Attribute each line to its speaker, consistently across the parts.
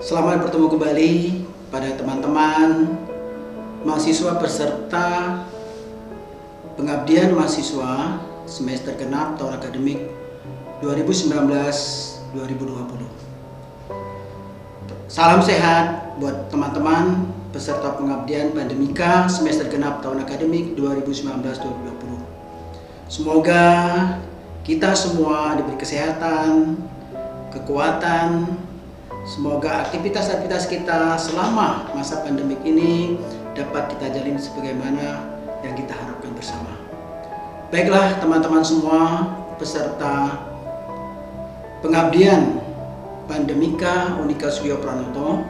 Speaker 1: Selamat bertemu kembali pada teman-teman mahasiswa peserta pengabdian mahasiswa semester genap tahun akademik 2019-2020. Salam sehat buat teman-teman peserta pengabdian pandemika semester genap tahun akademik 2019-2020. Semoga kita semua diberi kesehatan, kekuatan. Semoga aktivitas-aktivitas kita selama masa pandemik ini dapat kita jalin sebagaimana yang kita harapkan bersama. Baiklah teman-teman semua peserta pengabdian pandemika Unika Suryo Pranoto,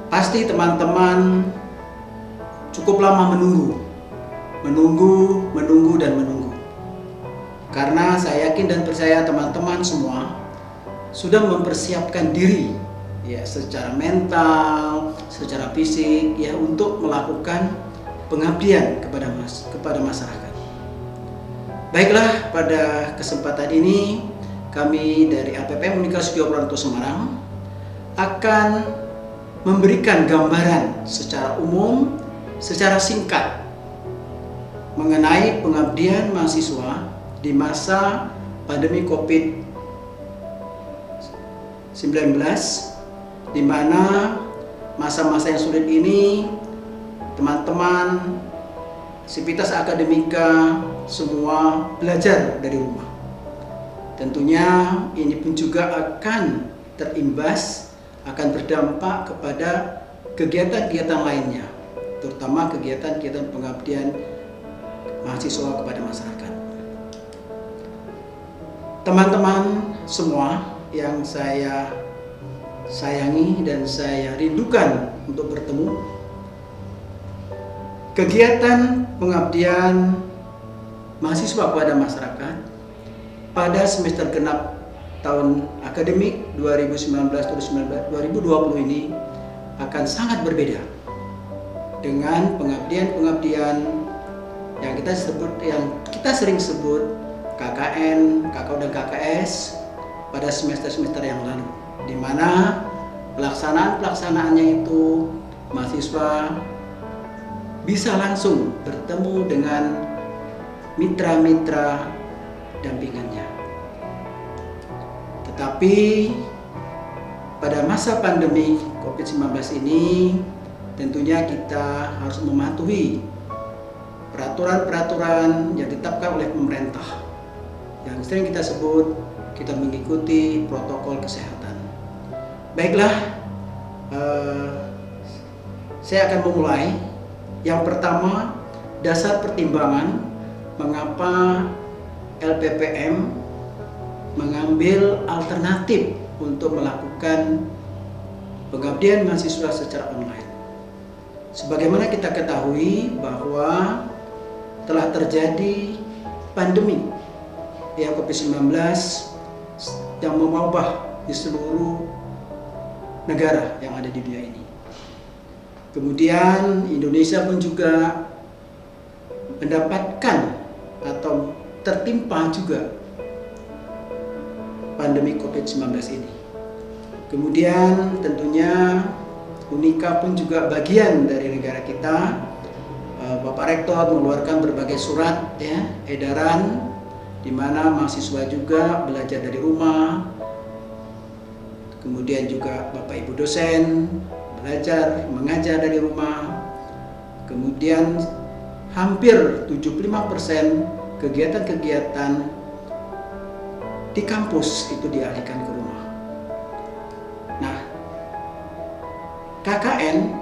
Speaker 1: pasti teman-teman cukup lama menunggu dan menunggu. Karena saya yakin dan percaya teman-teman semua sudah mempersiapkan diri ya secara mental, secara fisik ya untuk melakukan pengabdian kepada masyarakat. Baiklah, pada kesempatan ini kami dari APPM Unika Suryo Pranoto Semarang akan memberikan gambaran secara umum, secara singkat mengenai pengabdian mahasiswa di masa pandemi COVID-19, di mana masa-masa yang sulit ini teman-teman sivitas akademika semua belajar dari rumah. Tentunya ini pun juga akan terimbas, akan berdampak kepada kegiatan-kegiatan lainnya, terutama kegiatan-kegiatan pengabdian mahasiswa kepada masyarakat. Teman-teman semua yang saya sayangi dan saya rindukan untuk bertemu, kegiatan pengabdian mahasiswa kepada masyarakat pada semester genap tahun akademik 2019-2020 ini akan sangat berbeda dengan pengabdian-pengabdian yang kita sering sebut KKN, KKO dan KKS pada semester-semester yang lalu, di mana pelaksanaannya itu mahasiswa bisa langsung bertemu dengan mitra-mitra dampingannya. Tetapi pada masa pandemi COVID-19 ini tentunya kita harus mematuhi peraturan-peraturan yang ditetapkan oleh pemerintah, yang sering kita sebut kita mengikuti protokol kesehatan. Baiklah, saya akan memulai. Yang pertama, dasar pertimbangan mengapa LPPM mengambil alternatif untuk melakukan pengabdian mahasiswa secara online. Sebagaimana kita ketahui bahwa telah terjadi pandemi COVID-19 yang mewabah di seluruh negara yang ada di dunia ini. Kemudian Indonesia pun juga mendapatkan atau tertimpa juga pandemi COVID-19 ini. Kemudian tentunya Unika pun juga bagian dari negara kita. Bapak Rektor mengeluarkan berbagai surat edaran di mana mahasiswa juga belajar dari rumah. Kemudian juga Bapak Ibu dosen belajar mengajar dari rumah. Kemudian hampir 75% kegiatan-kegiatan di kampus itu dialihkan ke rumah. Nah, KKN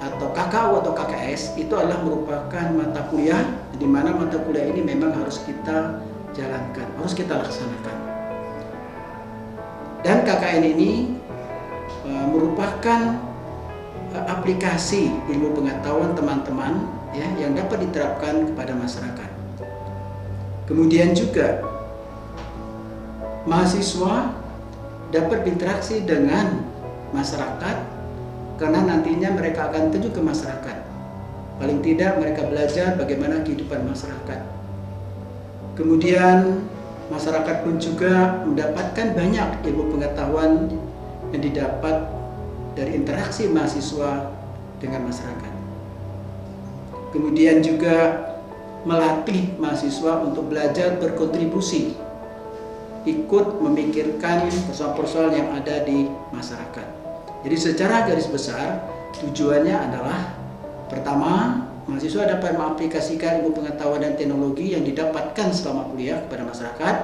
Speaker 1: atau KKU atau KKS itu adalah merupakan mata kuliah di mana mata kuliah ini memang harus kita jalankan, harus kita laksanakan. Dan KKN ini merupakan aplikasi ilmu pengetahuan teman-teman yang dapat diterapkan kepada masyarakat. Kemudian juga mahasiswa dapat berinteraksi dengan masyarakat karena nantinya mereka akan terjun ke masyarakat. Paling tidak mereka belajar bagaimana kehidupan masyarakat. Kemudian masyarakat pun juga mendapatkan banyak ilmu pengetahuan yang didapat dari interaksi mahasiswa dengan masyarakat. Kemudian juga melatih mahasiswa untuk belajar berkontribusi, ikut memikirkan persoalan-persoalan yang ada di masyarakat. Jadi secara garis besar tujuannya adalah pertama, mahasiswa dapat mengaplikasikan ilmu pengetahuan dan teknologi yang didapatkan selama kuliah kepada masyarakat.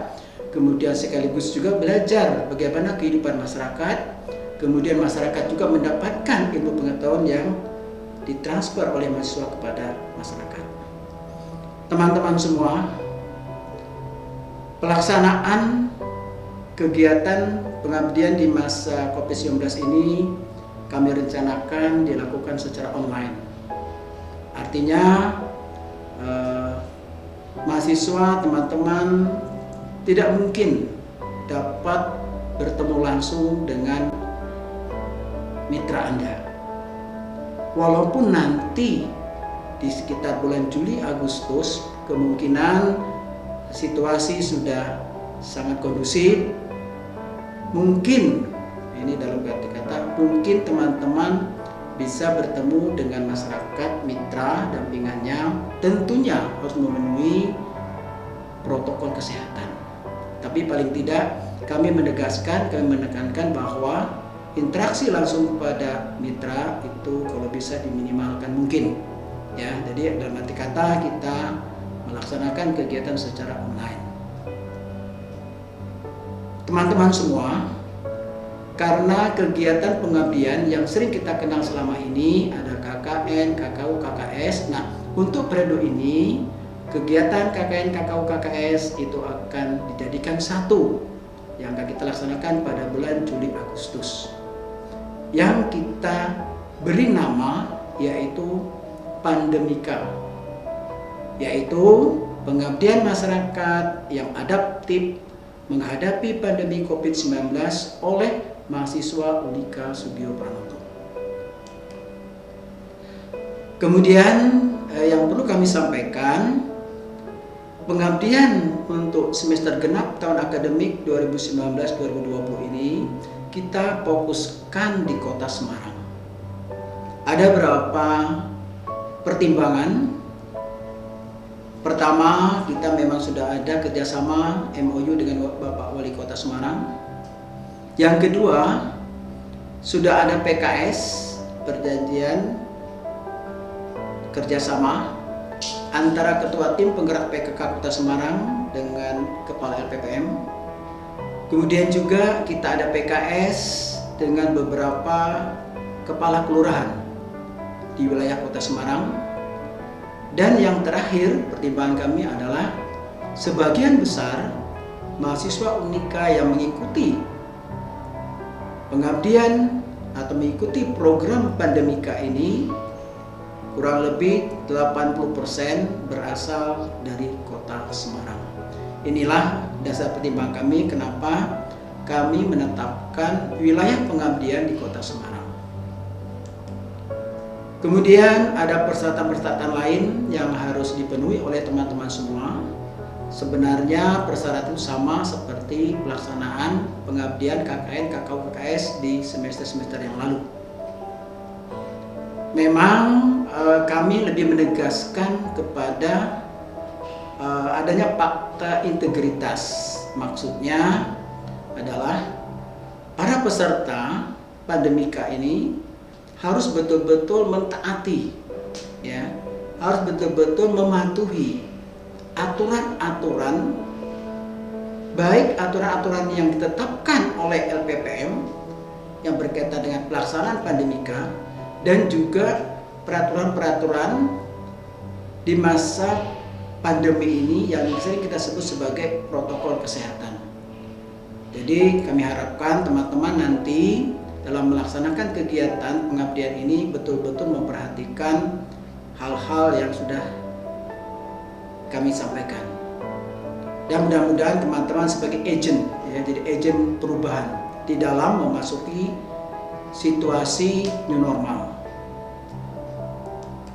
Speaker 1: Kemudian sekaligus juga belajar bagaimana kehidupan masyarakat. Kemudian masyarakat juga mendapatkan ilmu pengetahuan yang ditransfer oleh mahasiswa kepada masyarakat. Teman-teman semua, pelaksanaan kegiatan pengabdian di masa COVID-19 ini kami rencanakan dilakukan secara online. Artinya mahasiswa, teman-teman tidak mungkin dapat bertemu langsung dengan mitra Anda. Walaupun nanti di sekitar bulan Juli Agustus kemungkinan situasi sudah sangat kondusif, mungkin ini dalam kata-kata mungkin teman-teman bisa bertemu dengan masyarakat mitra dampingannya, tentunya harus memenuhi protokol kesehatan. Tapi paling tidak kami menekankan bahwa interaksi langsung kepada mitra itu kalau bisa diminimalkan mungkin. Ya, jadi dalam arti kata kita melaksanakan kegiatan secara online. Teman-teman semua, karena kegiatan pengabdian yang sering kita kenal selama ini ada KKN, KKU, KKS. Nah, untuk periode ini kegiatan KKN, KKU, KKS itu akan dijadikan satu yang akan kita laksanakan pada bulan Juli Agustus. Yang kita beri nama yaitu Pandemika, yaitu pengabdian masyarakat yang adaptif menghadapi pandemi COVID-19 oleh mahasiswa Unika Sugio Pranoto. Kemudian yang perlu kami sampaikan, pengabdian untuk semester genap tahun akademik 2019-2020 ini kita fokuskan di Kota Semarang. Ada beberapa pertimbangan. Pertama, kita memang sudah ada kerjasama MOU dengan Bapak Wali Kota Semarang. Yang kedua, sudah ada PKS, perjanjian kerjasama antara Ketua Tim Penggerak PKK Kota Semarang dengan Kepala LPPM. Kemudian juga kita ada PKS dengan beberapa kepala kelurahan di wilayah Kota Semarang. Dan yang terakhir pertimbangan kami adalah sebagian besar mahasiswa Unika yang mengikuti pengabdian atau mengikuti program Pandemika ini kurang lebih 80% berasal dari Kota Semarang. Inilah dasar pertimbangan kami kenapa kami menetapkan wilayah pengabdian di Kota Semarang. Kemudian ada persyaratan-persyaratan lain yang harus dipenuhi oleh teman-teman semua. Sebenarnya persyaratan itu sama seperti pelaksanaan pengabdian KKN, KKU, KKS di semester-semester yang lalu. Memang kami lebih menegaskan kepada adanya fakta integritas. Maksudnya adalah para peserta Pandemika ini harus betul-betul mentaati, ya, harus betul-betul mematuhi aturan-aturan, baik aturan-aturan yang ditetapkan oleh LPPM yang berkaitan dengan pelaksanaan Pandemika dan juga peraturan-peraturan di masa pandemi ini yang sering kita sebut sebagai protokol kesehatan. Jadi kami harapkan teman-teman nanti dalam melaksanakan kegiatan pengabdian ini betul-betul memperhatikan hal-hal yang sudah kami sampaikan. Dan mudah-mudahan teman-teman sebagai agent, ya, jadi agent perubahan di dalam memasuki situasi new normal.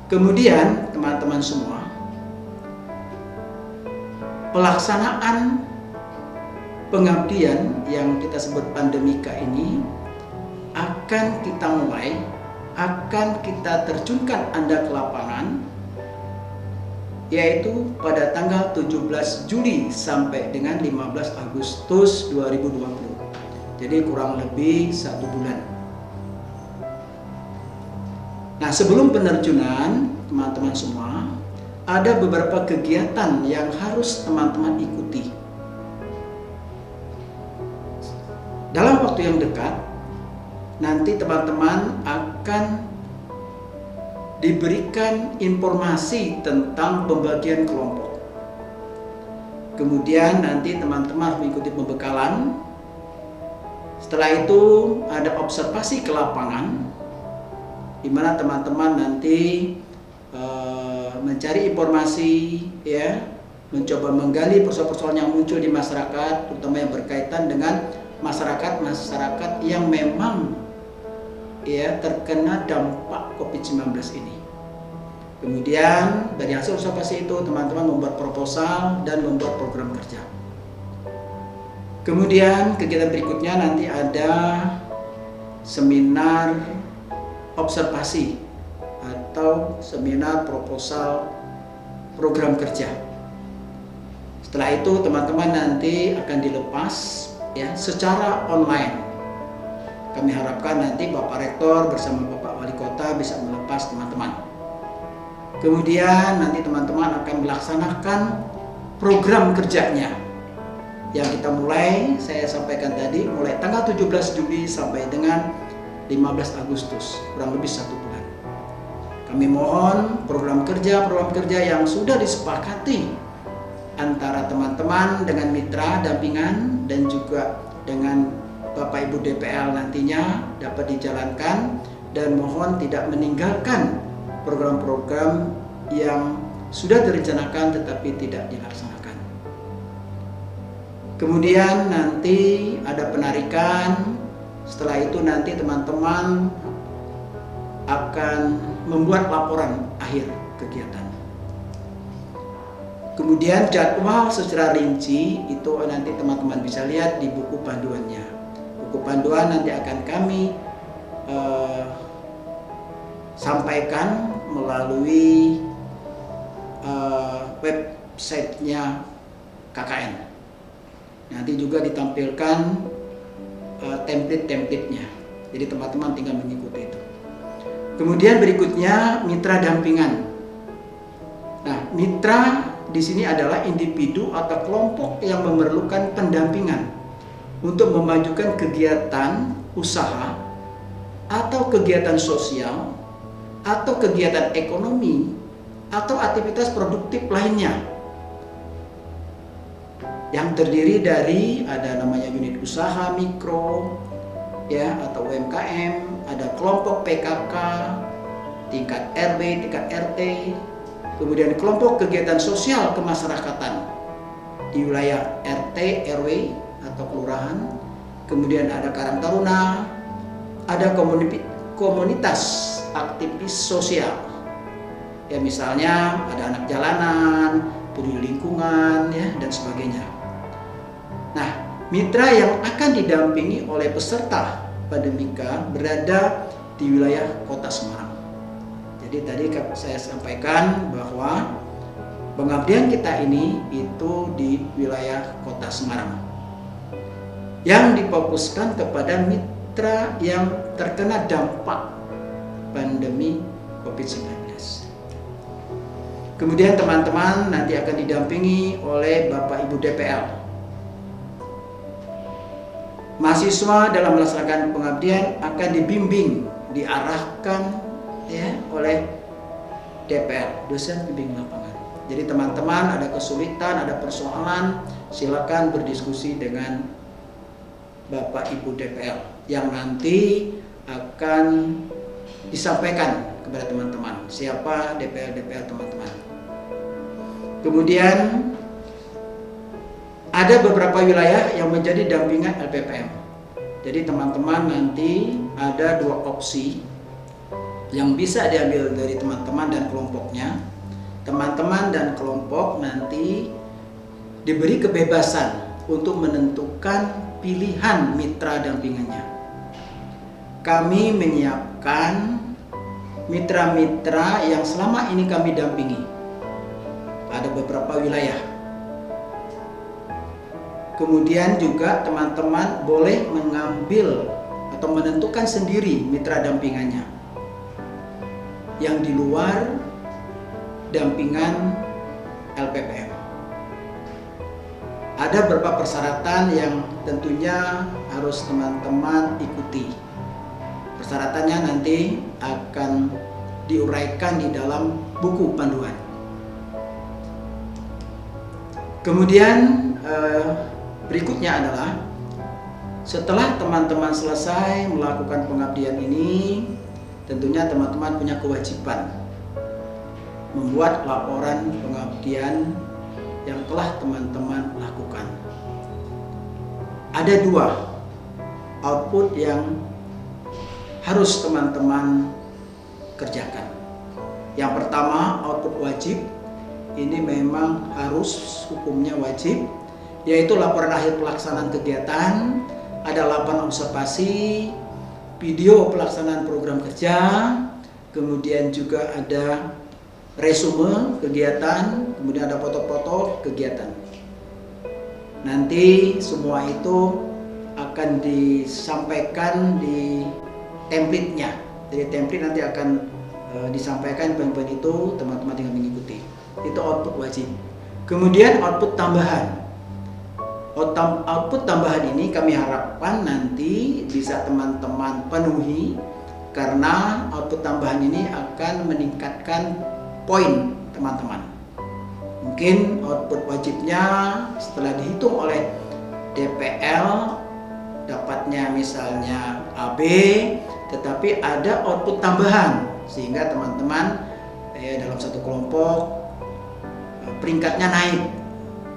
Speaker 1: Kemudian teman-teman semua, pelaksanaan pengabdian yang kita sebut Pandemika ini akan kita mulai, akan kita terjunkan Anda ke lapangan, yaitu pada tanggal 17 Juli sampai dengan 15 Agustus 2020. Jadi kurang lebih 1 bulan. Nah, sebelum penerjunan, teman-teman semua, ada beberapa kegiatan yang harus teman-teman ikuti. Dalam waktu yang dekat, nanti teman-teman akan diberikan informasi tentang pembagian kelompok. Kemudian nanti teman-teman mengikuti pembekalan. Setelah itu ada observasi ke lapangan, di mana teman-teman nanti mencari informasi, ya, mencoba menggali persoalan-persoalan yang muncul di masyarakat, terutama yang berkaitan dengan masyarakat yang memang ya terkena dampak COVID-19 ini. Kemudian dari hasil observasi itu teman-teman membuat proposal dan membuat program kerja. Kemudian kegiatan berikutnya nanti ada seminar observasi atau seminar proposal program kerja. Setelah itu teman-teman nanti akan dilepas ya secara online. Kami harapkan nanti Bapak Rektor bersama Bapak Wali Kota bisa melepas teman-teman. Kemudian nanti teman-teman akan melaksanakan program kerjanya yang kita mulai, saya sampaikan tadi, mulai tanggal 17 Juli sampai dengan 15 Agustus, kurang lebih 1 bulan. Kami mohon program kerja yang sudah disepakati antara teman-teman dengan mitra dampingan dan juga dengan Bapak Ibu DPL nantinya dapat dijalankan, dan mohon tidak meninggalkan program-program yang sudah direncanakan tetapi tidak dilaksanakan. Kemudian nanti ada penarikan. Setelah itu nanti teman-teman akan membuat laporan akhir kegiatan. Kemudian jadwal secara rinci itu nanti teman-teman bisa lihat di buku panduannya. Buku panduan nanti akan kami sampaikan melalui websitenya KKN. Nanti juga ditampilkan template-templatenya. Jadi teman-teman tinggal mengikuti itu. Kemudian berikutnya mitra dampingan. Nah, mitra di sini adalah individu atau kelompok yang memerlukan pendampingan untuk memajukan kegiatan usaha atau kegiatan sosial atau kegiatan ekonomi atau aktivitas produktif lainnya, yang terdiri dari ada namanya unit usaha mikro ya atau UMKM, ada kelompok PKK, tingkat RW, tingkat RT, kemudian kelompok kegiatan sosial kemasyarakatan di wilayah RT, RW atau kelurahan, kemudian ada Karang Taruna, ada komunitas aktivis sosial. Ya misalnya ada anak jalanan, peduli lingkungan ya dan sebagainya. Nah, mitra yang akan didampingi oleh peserta Pandemika berada di wilayah Kota Semarang. Jadi tadi saya sampaikan bahwa pengabdian kita ini itu di wilayah Kota Semarang, yang difokuskan kepada mitra yang terkena dampak pandemi COVID-19. Kemudian teman-teman nanti akan didampingi oleh Bapak Ibu DPL. Mahasiswa dalam melaksanakan pengabdian akan dibimbing, diarahkan ya oleh DPL, dosen pembimbing lapangan. Jadi teman-teman ada kesulitan, ada persoalan, silakan berdiskusi dengan Bapak Ibu DPL yang nanti akan disampaikan kepada teman-teman siapa DPL teman-teman. Kemudian ada beberapa wilayah yang menjadi dampingan LPPM. Jadi teman-teman nanti ada 2 opsi yang bisa diambil dari teman-teman dan kelompoknya. Teman-teman dan kelompok nanti diberi kebebasan untuk menentukan pilihan mitra dampingannya. kami menyiapkan mitra-mitra yang selama ini kami dampingi. Ada beberapa wilayah. Kemudian juga teman-teman boleh mengambil atau menentukan sendiri mitra dampingannya yang di luar dampingan LPPM. Ada beberapa persyaratan yang tentunya harus teman-teman ikuti. Persyaratannya nanti akan diuraikan di dalam buku panduan. Kemudian berikutnya adalah setelah teman-teman selesai melakukan pengabdian ini, tentunya teman-teman punya kewajiban membuat laporan pengabdian yang telah teman-teman lakukan. Ada 2 output yang harus teman-teman kerjakan. Yang pertama, output wajib. Ini memang harus, hukumnya wajib, yaitu laporan akhir pelaksanaan kegiatan. Ada laporan observasi, video pelaksanaan program kerja, kemudian juga ada resume kegiatan, kemudian ada foto-foto kegiatan. Nanti semua itu akan disampaikan di template-nya. Jadi template nanti akan disampaikan poin-poin itu, teman-teman tinggal mengikuti. Itu output wajib. Kemudian output tambahan. Output tambahan ini kami harapkan nanti bisa teman-teman penuhi, karena output tambahan ini akan meningkatkan poin teman-teman. Mungkin output wajibnya setelah dihitung oleh DPL dapatnya misalnya AB, tetapi ada output tambahan sehingga teman-teman dalam satu kelompok peringkatnya naik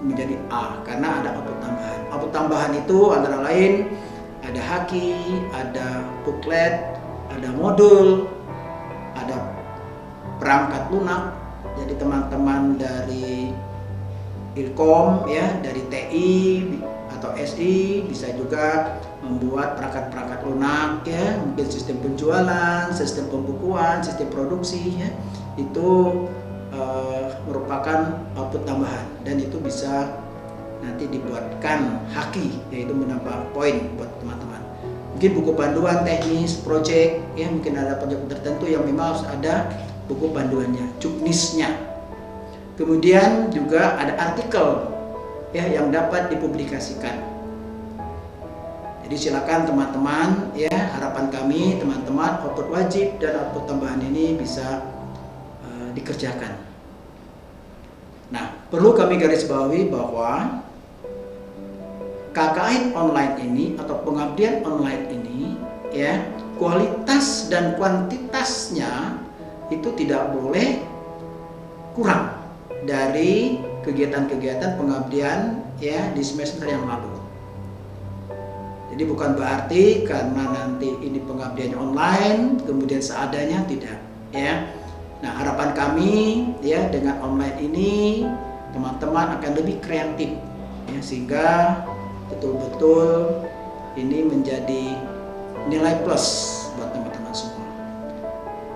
Speaker 1: menjadi A karena ada output tambahan. Output tambahan itu antara lain ada haki, ada booklet, ada modul, ada perangkat lunak. Jadi teman-teman dari Ilkom ya, dari TI atau SI bisa juga membuat perangkat-perangkat lunak ya, mungkin sistem penjualan, sistem pembukuan, sistem produksi ya. Itu merupakan output tambahan dan itu bisa nanti dibuatkan haki, yaitu menambah poin buat teman-teman. Mungkin buku panduan teknis, project ya, mungkin ada project tertentu yang memang harus ada buku panduannya, juknisnya. Kemudian juga ada artikel ya yang dapat dipublikasikan. Jadi silakan teman-teman ya, harapan kami teman-teman output wajib dan output tambahan ini bisa dikerjakan. Nah, perlu kami garis bawahi bahwa KKN online ini atau pengabdian online ini ya, kualitas dan kuantitasnya itu tidak boleh kurang dari kegiatan-kegiatan pengabdian ya di semester yang lalu. Jadi bukan berarti karena nanti ini pengabdiannya online kemudian seadanya, tidak ya. Nah, harapan kami ya dengan online ini teman-teman akan lebih kreatif ya, sehingga betul-betul ini menjadi nilai plus buat teman-teman semua.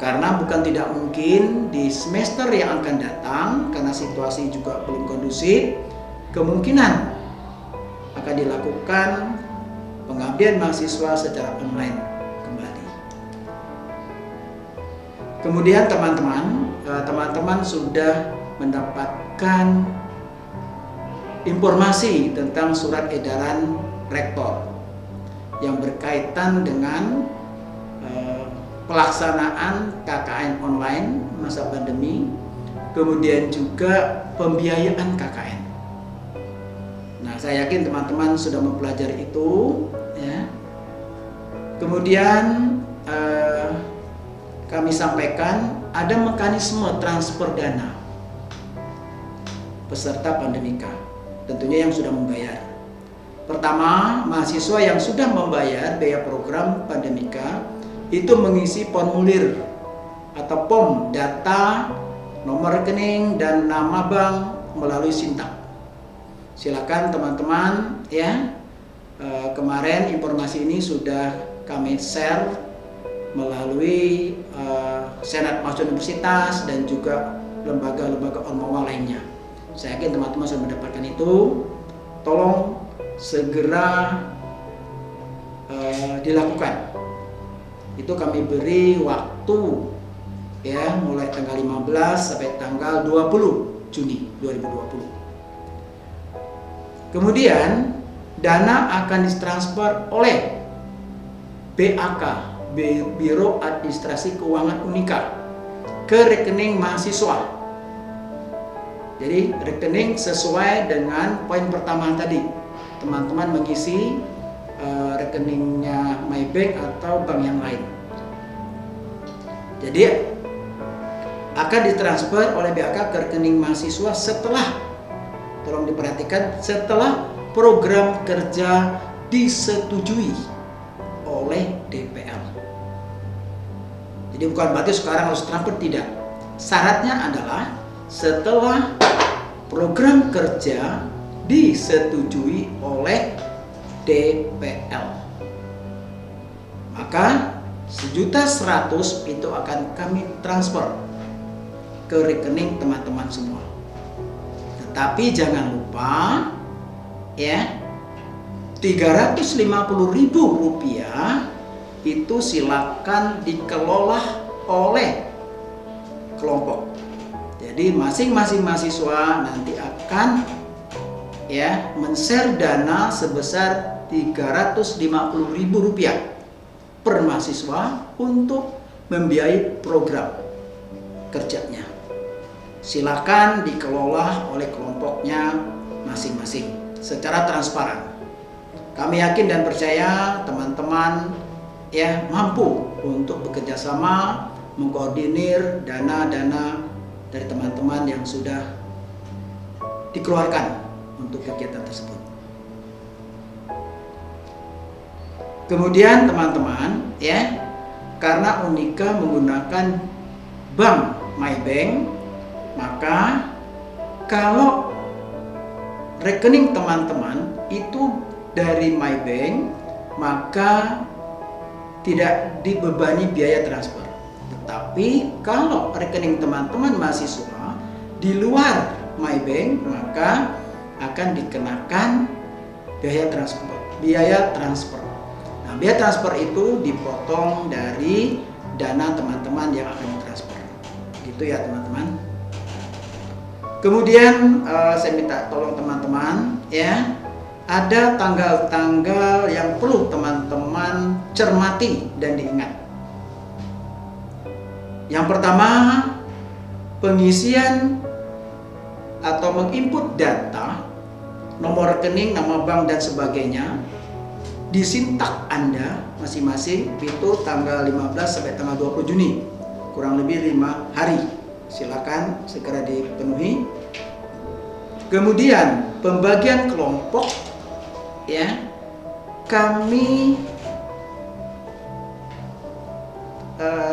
Speaker 1: Karena bukan tidak mungkin di semester yang akan datang, karena situasi juga belum kondusif, kemungkinan akan dilakukan pengabdian mahasiswa secara online kembali. Kemudian teman-teman sudah mendapatkan informasi tentang surat edaran rektor yang berkaitan dengan pelaksanaan KKN online masa pandemi, kemudian juga pembiayaan KKN. Nah, saya yakin teman-teman sudah mempelajari itu ya. Kemudian kami sampaikan ada mekanisme transfer dana peserta pandemika, tentunya yang sudah membayar. Pertama, mahasiswa yang sudah membayar biaya program pandemika itu mengisi formulir atau POM, data, nomor rekening, dan nama bank melalui Sintak. Silakan teman-teman ya, kemarin informasi ini sudah kami share melalui Senat Mahasiswa Universitas dan juga lembaga-lembaga ormawa lainnya. Saya yakin teman-teman sudah mendapatkan itu. Tolong segera dilakukan. Itu kami beri waktu ya, mulai tanggal 15 sampai tanggal 20 Juni 2020. Kemudian dana akan ditransfer oleh BAK, Biro Administrasi Keuangan Unika, ke rekening mahasiswa. Jadi rekening sesuai dengan poin pertama tadi. Teman-teman mengisi rekeningnya MyBank atau bank yang lain. Jadi akan ditransfer oleh BAK ke rekening mahasiswa setelah, tolong diperhatikan, setelah program kerja disetujui oleh DPL. Jadi bukan berarti sekarang harus transfer, tidak. Syaratnya adalah setelah program kerja disetujui oleh DPL, maka 1.100.000 itu akan kami transfer ke rekening teman-teman semua. Tetapi jangan lupa ya, Rp350.000 itu silakan dikelola oleh kelompok. Jadi masing-masing mahasiswa nanti akan ya men-share dana sebesar Rp350.000 per mahasiswa untuk membiayai program kerjanya. Silakan dikelola oleh kelompoknya masing-masing secara transparan. Kami yakin dan percaya teman-teman ya mampu untuk bekerja sama mengkoordinir dana-dana dari teman-teman yang sudah dikeluarkan untuk kegiatan tersebut. Kemudian teman-teman ya, karena Unika menggunakan bank MyBank, maka kalau rekening teman-teman itu dari MyBank, maka tidak dibebani biaya transfer. Tetapi kalau rekening teman-teman mahasiswa di luar MyBank, maka akan dikenakan biaya transfer. Nah, biaya transfer itu dipotong dari dana teman-teman yang akan ditransfer. Gitu ya teman-teman. Kemudian saya minta tolong teman-teman ya, ada tanggal-tanggal yang perlu teman-teman cermati dan diingat. Yang pertama, pengisian atau menginput data, nomor rekening, nama bank dan sebagainya di Sintak Anda masing-masing itu tanggal 15 sampai tanggal 20 Juni, kurang lebih 5 hari. Silakan segera dipenuhi. Kemudian pembagian kelompok ya, kami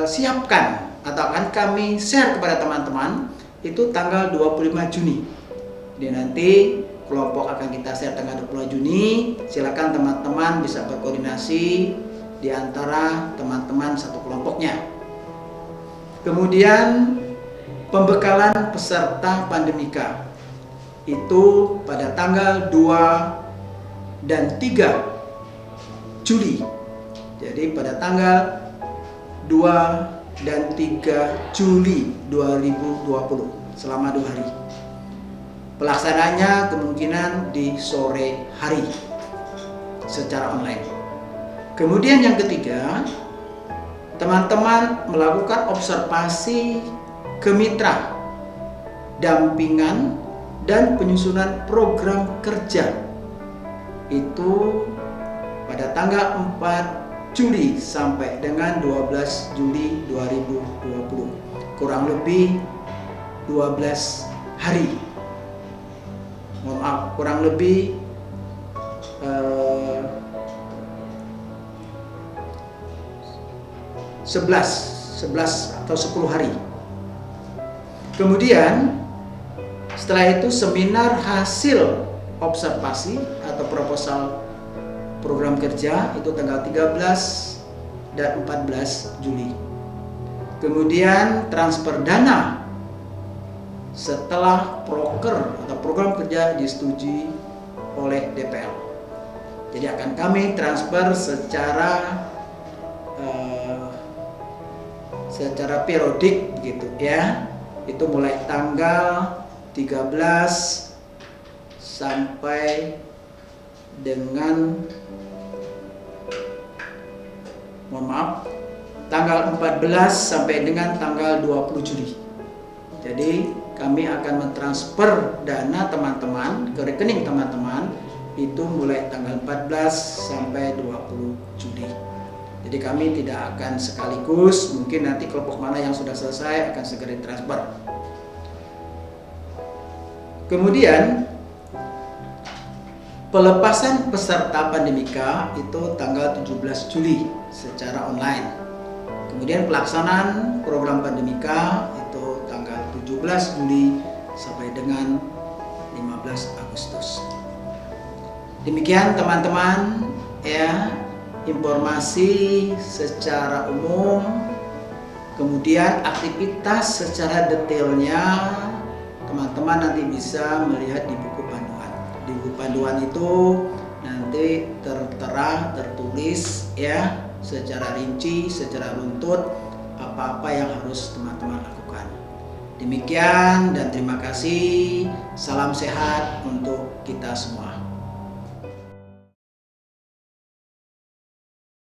Speaker 1: siapkan atau akan kami share kepada teman-teman itu tanggal 25 Juni. Jadi nanti kelompok akan kita share tanggal 20 Juni. Silakan teman-teman bisa berkoordinasi di antara teman-teman satu kelompoknya. Kemudian pembekalan peserta pandemika itu pada tanggal 2 dan 3 Juli. Jadi pada tanggal 2 dan 3 Juli 2020 selama 2 hari. Pelaksanaannya kemungkinan di sore hari secara online. Kemudian yang ketiga, teman-teman melakukan observasi ke mitra, dampingan dan penyusunan program kerja itu pada tanggal 4 Juli sampai dengan 12 Juli 2020, kurang lebih 12 hari. Mohon maaf, kurang lebih 11 atau 10 hari. Kemudian setelah itu seminar hasil observasi atau proposal program kerja itu tanggal 13 dan 14 Juli. Kemudian transfer dana setelah proker atau program kerja disetujui oleh DPL. Jadi akan kami transfer secara periodik gitu ya. Itu mulai tanggal 13 sampai dengan tanggal 14 sampai dengan tanggal 20 Juli. Jadi kami akan mentransfer dana teman-teman ke rekening teman-teman itu mulai tanggal 14 sampai 20 Juli. Jadi kami tidak akan sekaligus, mungkin nanti kelompok mana yang sudah selesai akan segera transfer. Kemudian pelepasan peserta Pandemika itu tanggal 17 Juli secara online. Kemudian pelaksanaan program Pandemika itu tanggal 17 Juli sampai dengan 15 Agustus. Demikian teman-teman ya, informasi secara umum. Kemudian aktivitas secara detailnya teman-teman nanti bisa melihat di buku panduan. Di buku panduan itu nanti tertera, tertulis ya secara rinci, secara runtut apa-apa yang harus teman-teman lakukan. Demikian dan terima kasih. Salam sehat untuk kita semua.